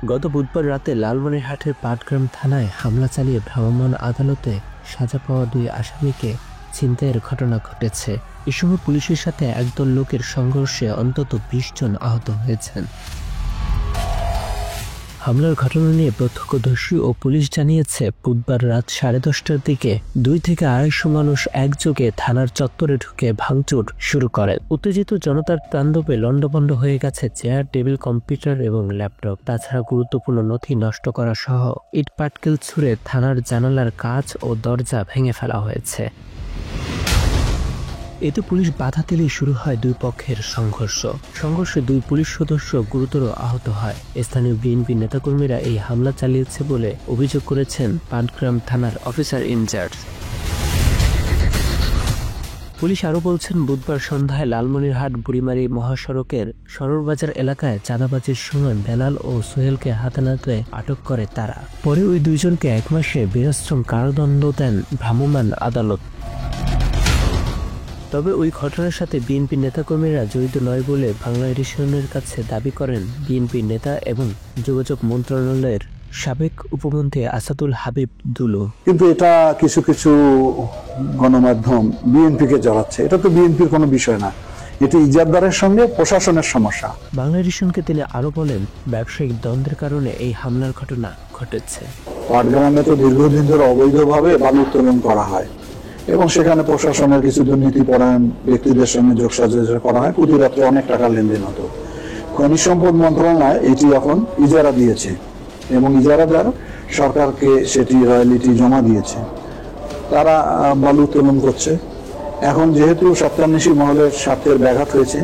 গত বুধবার রাতে লালমনিরহাটের পাটগ্রাম থানায় হামলা চালিয়ে ভ্রাম্যমাণ আদালতে সাজা পাওয়া 2 আসামিকে ছিনতাইয়ের ঘটনা ঘটেছে। এ সময় পুলিশের সাথে একদল লোকের সংঘর্ষে অন্তত 20 জন আহত হয়েছেন। হামলার ঘটনা নিয়ে প্রত্যক্ষদর্শী ও পুলিশ জানিয়েছে, বুধবার রাত 10:30টার দিকে 2 থেকে 250 মানুষ একযোগে থানার চত্বরে ঢুকে ভাঙচুর শুরু করেন। উত্তেজিত জনতার তাণ্ডবে লণ্ডভণ্ড হয়ে গেছে চেয়ার, টেবিল, কম্পিউটার এবং ল্যাপটপ। তাছাড়া গুরুত্বপূর্ণ নথি নষ্ট করা সহ ইট পাটকেল ছুঁড়ে থানার জানালার কাঁচ ও দরজা ভেঙে ফেলা হয়েছে। এতে পুলিশ বাধা দিলেই শুরু হয় 2 পক্ষের সংঘর্ষে 2 পুলিশ সদস্য গুরুতর আহত হয়। স্থানীয় বিএনপি নেতাকর্মীরা এই হামলা চালিয়েছে বলে অভিযোগ করেছেন পাটগ্রাম থানার অফিসার ইনচার্জ। পুলিশ আরও বলছেন, বুধবার সন্ধ্যায় লালমনিরহাট বুড়িমারি মহাসড়কের সরোরবাজার এলাকায় চাঁদাবাজির সময় বেলাল ও সোহেলকে হাতে নাতে আটক করে তারা। পরে ওই 2 জনকে 1 মাসে বিনাশ্রম কারাদণ্ড দেন ভ্রাম্যমাণ আদালত। তবে ওই ঘটনার সাথে বিএনপি নেতাকর্মীরা জড়িত নয় বলে বাংলা এডিশনের কাছে দাবি করেন বিএনপি নেতা এবং যোগাযোগ মন্ত্রণালয়ের সাবেক উপমন্ত্রী আসাদুল হাবিব দুলু। কিন্তু এটা কিছু কিছু গণমাধ্যম বিএনপিকে জ্বালাচ্ছে। এটা তো বিএনপির কোনো বিষয় না, এটি ইজারাদারের সঙ্গে প্রশাসনের সমস্যা। বাংলা এডিশনকে তিনি আরো বলেন, ব্যবসায়িক দ্বন্দ্বের কারণে এই হামলার ঘটনা ঘটেছে। পাটগ্রামে তো দীর্ঘদিন ধরে অবৈধভাবে বালু উত্তোলন করা হয় এবং সেখানে প্রশাসনের কিছু দুর্নীতিপরায়ণ ব্যক্তিদের সঙ্গে যোগসাজশ করা হয়। প্রতি রাত্রে অনেক টাকা লেনদেন হতো। খনিজ সম্পদ মন্ত্রণালয় এটি এখন ইজারা দিয়েছে এবং ইজারাদার সরকারকে সেটি রয়্যালিটি জমা দিয়েছে। তারা বালু উত্তোলন করছে। এখন যেহেতু সপ্তাহনিশী মহলের স্বার্থের ব্যাঘাত হয়েছে,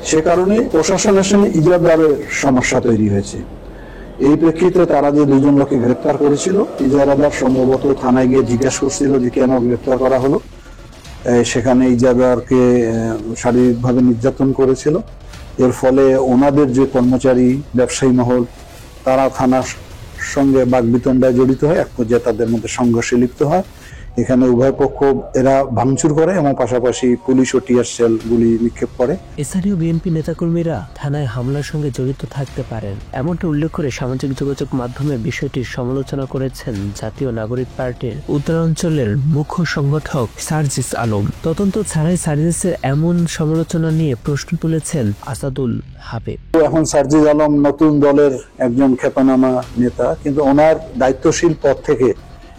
সে কারণে প্রশাসনের সঙ্গে ইজারাদারের সমস্যা তৈরি হয়েছে। এই প্রেক্ষিতে তারা যে 2 জন লোককে গ্রেপ্তার করেছিল, ইজারাদার সম্ভবত থানায় গিয়ে জিজ্ঞাসা করছিল যে কেন গ্রেপ্তার করা হলো। সেখানে ইজারাদারকে শারীরিকভাবে নির্যাতন করেছিল। এর ফলে ওনাদের যে কর্মচারী, ব্যবসায়ী মহল, তারা থানার সঙ্গে বাগবিতণ্ডায় জড়িত হয়। এক পর্যায়ে তাদের মধ্যে সংঘর্ষে লিপ্ত হয়। এখানে উভয় পক্ষ এরা ভাঙচুর করে এবং পাশাপাশি পুলিশ ও টিয়ার শেল গুলি নিক্ষেপ করে। স্থানীয় বিএনপি নেতাকর্মীরা থানায় হামলার সঙ্গে জড়িত থাকতে পারেন এমনটা উল্লেখ করে সামাজিক যোগাযোগ মাধ্যমে বিষয়টির সমালোচনা করেছেন জাতীয় নাগরিক পার্টির উত্তরাঞ্চলের মুখ্য সংগঠক সার্জিস আলম। তদন্ত ছাড়াই সার্জিসের এমন সমালোচনা নিয়ে প্রশ্ন তুলেছেন আসাদুল হাবিব। এখন সার্জিস আলম নতুন দলের একজন খ্যাতনামা নেতা, কিন্তু ওনার দায়িত্বশীল পদ থেকে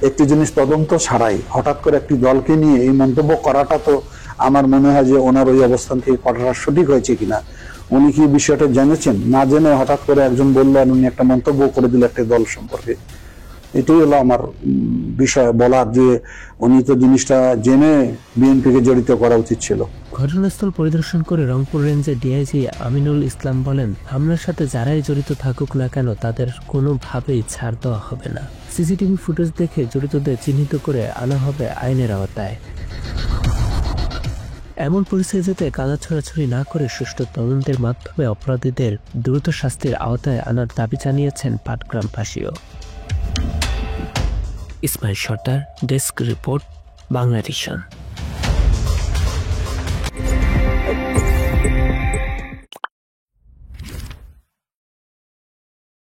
একটি জিনিস তদন্ত ছাড়াই হঠাৎ করে একটি দলকে নিয়ে এই মন্তব্য করাটা তো আমার মনে হয় যে ওনার ওই অবস্থান থেকে করাটা সঠিক হয়েছে কিনা। উনি কি বিষয়টা জেনেছেন? না জেনে হঠাৎ করে একজন বললেন, উনি একটা মন্তব্য করে দিল একটা দল সম্পর্কে। এটাই হলো আমার বিষয় বলার, যে উনি তো জিনিসটা জেনে বিএনপিকে জড়িত করা উচিত ছিল। ঘটনাস্থল পরিদর্শন করে রংপুর রেঞ্জের ডিআইজি আমিনুল ইসলাম বলেন, হামলার সাথে যারাই জড়িত থাকুক না কেন তাদের কোনোভাবেই ছাড় দেওয়া হবে না। সিসিটিভি ফুটেজ দেখে জড়িতদের চিহ্নিত করে আনা হবে আইনের আওতায়। এমন পরিস্থিতিতে কাদা ছড়াছড়ি না করে সুষ্ঠু তদন্তের মাধ্যমে অপরাধীদের দ্রুত শাস্তির আওতায় আনার দাবি জানিয়েছেন পাটগ্রামবাসীও। ইসমাইল সর্দার, ডেস্ক রিপোর্ট, বাংলা এডিশন।